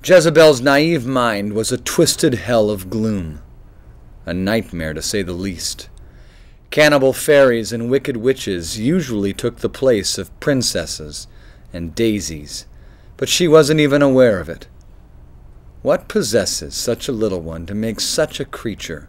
Jezebel's naive mind was a twisted hell of gloom, a nightmare to say the least. Cannibal fairies and wicked witches usually took the place of princesses and daisies, but she wasn't even aware of it. What possesses such a little one to make such a creature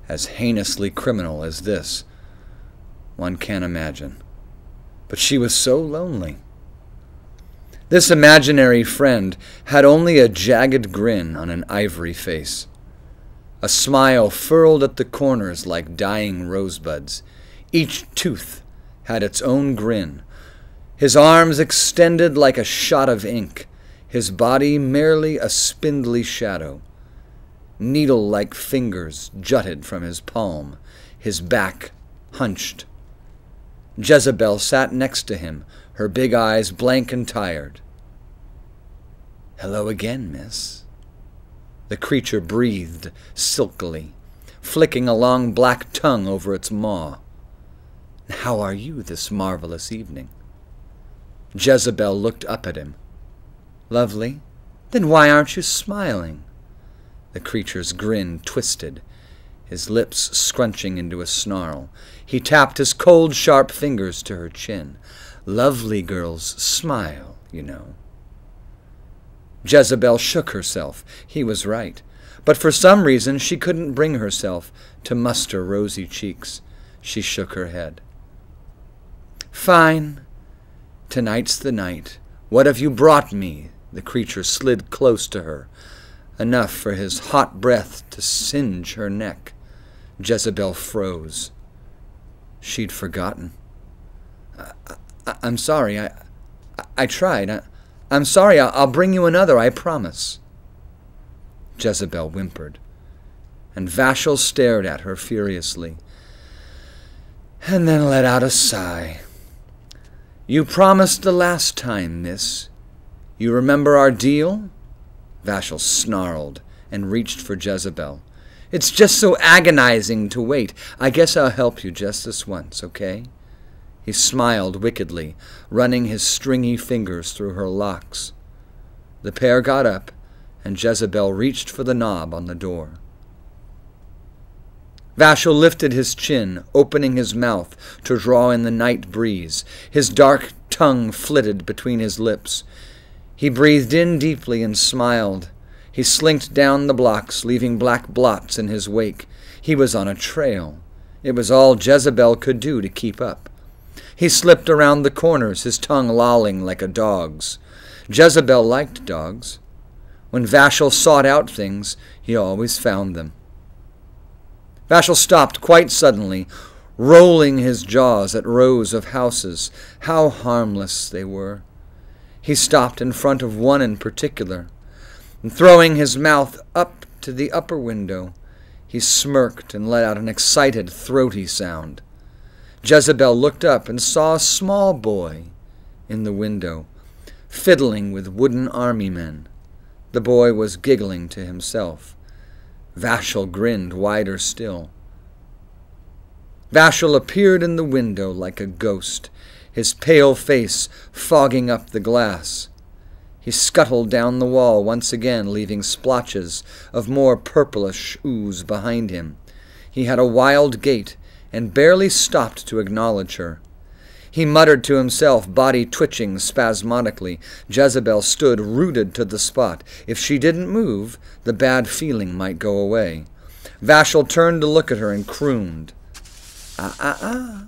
as heinously criminal as this? One can't imagine. But she was so lonely. This imaginary friend had only a jagged grin on an ivory face, a smile furled at the corners like dying rosebuds. Each tooth had its own grin, his arms extended like a shot of ink, his body merely a spindly shadow. Needle-like fingers jutted from his palm, his back hunched. Jezebel sat next to him, her big eyes blank and tired. "Hello again, miss." The creature breathed silkily, flicking a long black tongue over its maw. "How are you this marvelous evening?" Jezebel looked up at him. "Lovely? Then why aren't you smiling?" The creature's grin twisted, his lips scrunching into a snarl. He tapped his cold, sharp fingers to her chin. "Lovely girls smile, you know." Jezebel shook herself. He was right. But for some reason she couldn't bring herself to muster rosy cheeks. She shook her head. "Fine. Tonight's the night. What have you brought me?" The creature slid close to her, enough for his hot breath to singe her neck. Jezebel froze. She'd forgotten. I'm sorry. I tried. I'm sorry. I'll bring you another, I promise." Jezebel whimpered, and Vashel stared at her furiously, and then let out a sigh. "You promised the last time, miss. You remember our deal?" Vashel snarled and reached for Jezebel. "It's just so agonizing to wait. I guess I'll help you just this once, okay?" He smiled wickedly, running his stringy fingers through her locks. The pair got up, and Jezebel reached for the knob on the door. Vashel lifted his chin, opening his mouth to draw in the night breeze. His dark tongue flitted between his lips. He breathed in deeply and smiled. He slinked down the blocks, leaving black blots in his wake. He was on a trail. It was all Jezebel could do to keep up. He slipped around the corners, his tongue lolling like a dog's. Jezebel liked dogs. When Vashel sought out things, he always found them. Vashel stopped quite suddenly, rolling his jaws at rows of houses. How harmless they were. He stopped in front of one in particular, and throwing his mouth up to the upper window, he smirked and let out an excited, throaty sound. Jezebel looked up and saw a small boy in the window, fiddling with wooden army men. The boy was giggling to himself. Vashel grinned wider still. Vashel appeared in the window like a ghost, his pale face fogging up the glass. He scuttled down the wall once again, leaving splotches of more purplish ooze behind him. He had a wild gait and barely stopped to acknowledge her. He muttered to himself, body twitching spasmodically. Jezebel stood rooted to the spot. If she didn't move, the bad feeling might go away. Vashel turned to look at her and crooned. Ah.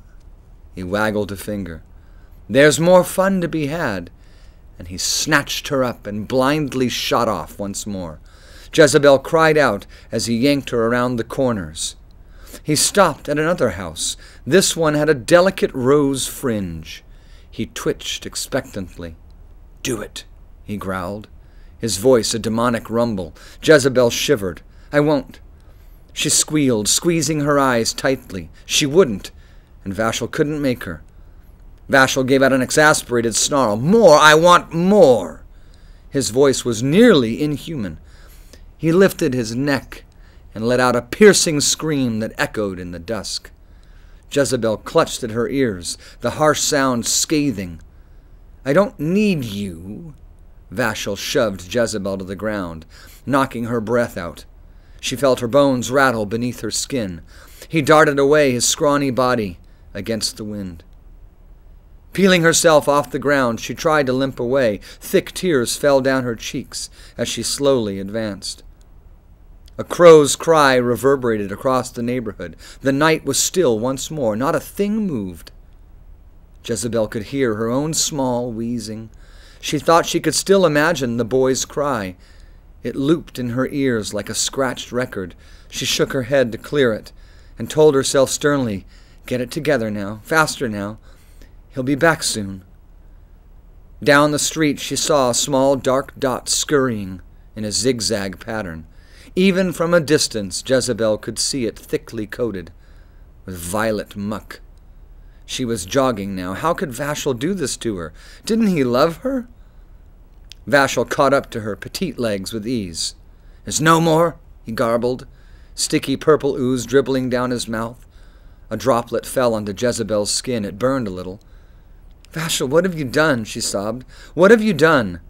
He waggled a finger. "There's more fun to be had." And he snatched her up and blindly shot off once more. Jezebel cried out as he yanked her around the corners. He stopped at another house. This one had a delicate rose fringe. He twitched expectantly. "Do it," he growled, his voice a demonic rumble. Jezebel shivered. "I won't." She squealed, squeezing her eyes tightly. She wouldn't, and Vashel couldn't make her. Vashel gave out an exasperated snarl. "More! I want more!" His voice was nearly inhuman. He lifted his neck and let out a piercing scream that echoed in the dusk. Jezebel clutched at her ears, the harsh sound scathing. "I don't need you." Vashel shoved Jezebel to the ground, knocking her breath out. She felt her bones rattle beneath her skin. He darted away, his scrawny body against the wind. Peeling herself off the ground, she tried to limp away. Thick tears fell down her cheeks as she slowly advanced. A crow's cry reverberated across the neighborhood. The night was still once more. Not a thing moved. Jezebel could hear her own small wheezing. She thought she could still imagine the boy's cry. It looped in her ears like a scratched record. She shook her head to clear it and told herself sternly, "Get it together now, faster now. He'll be back soon." Down the street she saw a small dark dot scurrying in a zigzag pattern. Even from a distance Jezebel could see it thickly coated with violet muck. She was jogging now. How could Vashel do this to her? Didn't he love her? Vashel caught up to her petite legs with ease. "There's no more," he garbled, sticky purple ooze dribbling down his mouth. A droplet fell onto Jezebel's skin. It burned a little. "Vashel, what have you done?" she sobbed. "What have you done?"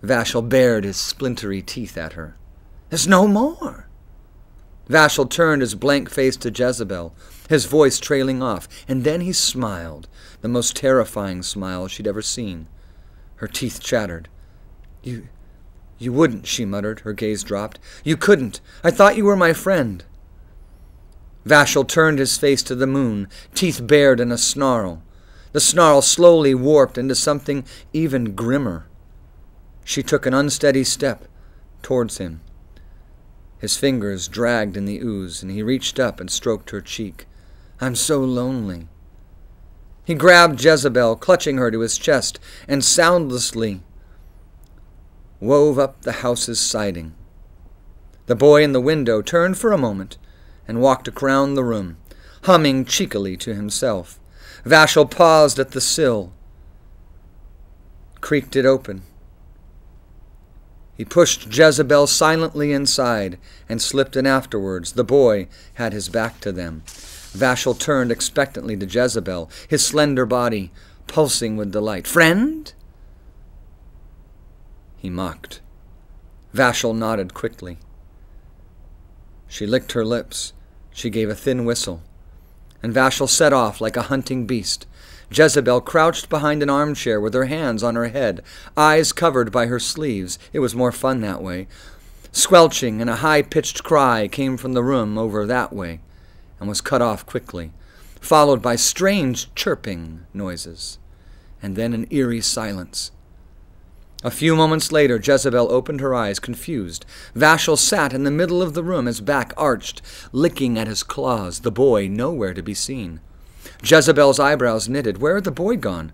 Vashel bared his splintery teeth at her. "There's no more." Vashel turned his blank face to Jezebel, his voice trailing off, and then he smiled, the most terrifying smile she'd ever seen. Her teeth chattered. You wouldn't," she muttered, her gaze dropped. "You couldn't. I thought you were my friend." Vashel turned his face to the moon, teeth bared in a snarl. The snarl slowly warped into something even grimmer. She took an unsteady step towards him. His fingers dragged in the ooze, and he reached up and stroked her cheek. "I'm so lonely." He grabbed Jezebel, clutching her to his chest, and soundlessly wove up the house's siding. The boy in the window turned for a moment and walked around the room, humming cheekily to himself. Vashel paused at the sill, creaked it open. He pushed Jezebel silently inside and slipped in afterwards. The boy had his back to them. Vashel turned expectantly to Jezebel, his slender body pulsing with delight. "Friend?" he mocked. Vashel nodded quickly. She licked her lips. She gave a thin whistle, and Vashel set off like a hunting beast. Jezebel crouched behind an armchair with her hands on her head, eyes covered by her sleeves. It was more fun that way. Squelching and a high-pitched cry came from the room over that way, and was cut off quickly, followed by strange chirping noises, and then an eerie silence. A few moments later, Jezebel opened her eyes, confused. Vashel sat in the middle of the room, his back arched, licking at his claws, the boy nowhere to be seen. Jezebel's eyebrows knitted. Where had the boy gone?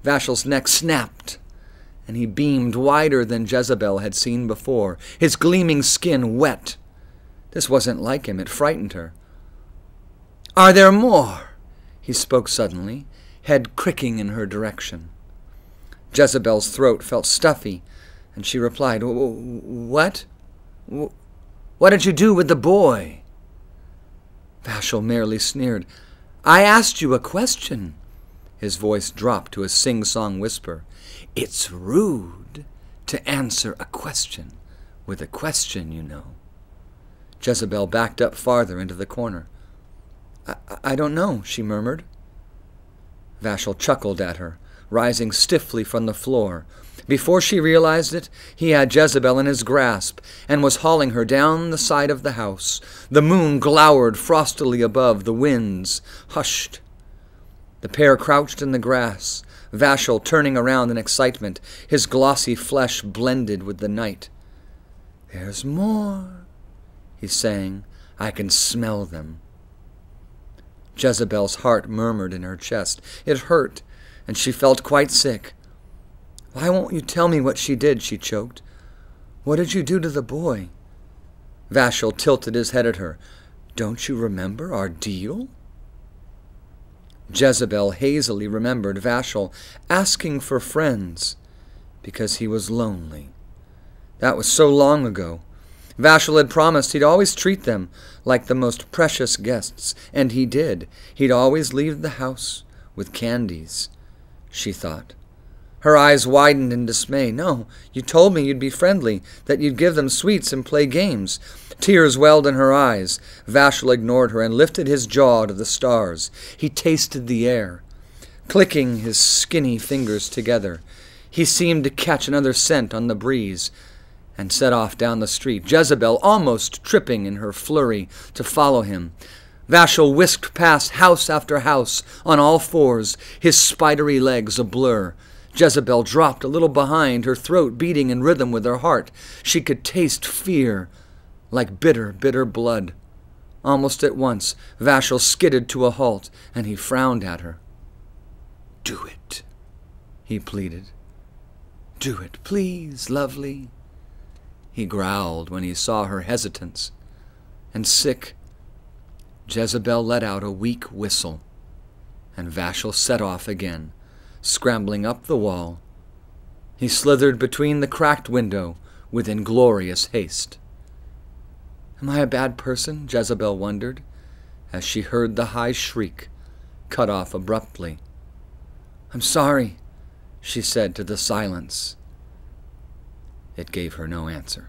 Vashel's neck snapped, and he beamed wider than Jezebel had seen before, his gleaming skin wet. This wasn't like him. It frightened her. "Are there more?" he spoke suddenly, head cricking in her direction. Jezebel's throat felt stuffy, and she replied, "What? What did you do with the boy?" Vashel merely sneered. "I asked you a question." His voice dropped to a sing-song whisper. "It's rude to answer a question with a question, you know." Jezebel backed up farther into the corner. I don't know," she murmured. Vashel chuckled at her, rising stiffly from the floor. Before she realized it, he had Jezebel in his grasp and was hauling her down the side of the house. The moon glowered frostily above, the winds hushed. The pair crouched in the grass, Vashel turning around in excitement, his glossy flesh blended with the night. "There's more," he sang. "I can smell them." Jezebel's heart murmured in her chest. It hurt, and she felt quite sick. "Why won't you tell me what she did?" she choked. "What did you do to the boy?" Vashel tilted his head at her. "Don't you remember our deal?" Jezebel hazily remembered Vashel asking for friends because he was lonely. That was so long ago. Vashel had promised he'd always treat them like the most precious guests, and he did. He'd always leave the house with candies, she thought. Her eyes widened in dismay. "No, you told me you'd be friendly, that you'd give them sweets and play games." Tears welled in her eyes. Vashel ignored her and lifted his jaw to the stars. He tasted the air, clicking his skinny fingers together. He seemed to catch another scent on the breeze, and set off down the street, Jezebel almost tripping in her flurry to follow him. Vashel whisked past house after house on all fours, his spidery legs a blur. Jezebel dropped a little behind, her throat beating in rhythm with her heart. She could taste fear, like bitter, bitter blood. Almost at once, Vashel skidded to a halt, and he frowned at her. "Do it," he pleaded. "Do it, please, lovely." He growled when he saw her hesitance, and sick, Jezebel let out a weak whistle, and Vashel set off again, scrambling up the wall. He slithered between the cracked window with inglorious haste. "Am I a bad person?" Jezebel wondered, as she heard the high shriek cut off abruptly. "I'm sorry," she said to the silence. It gave her no answer.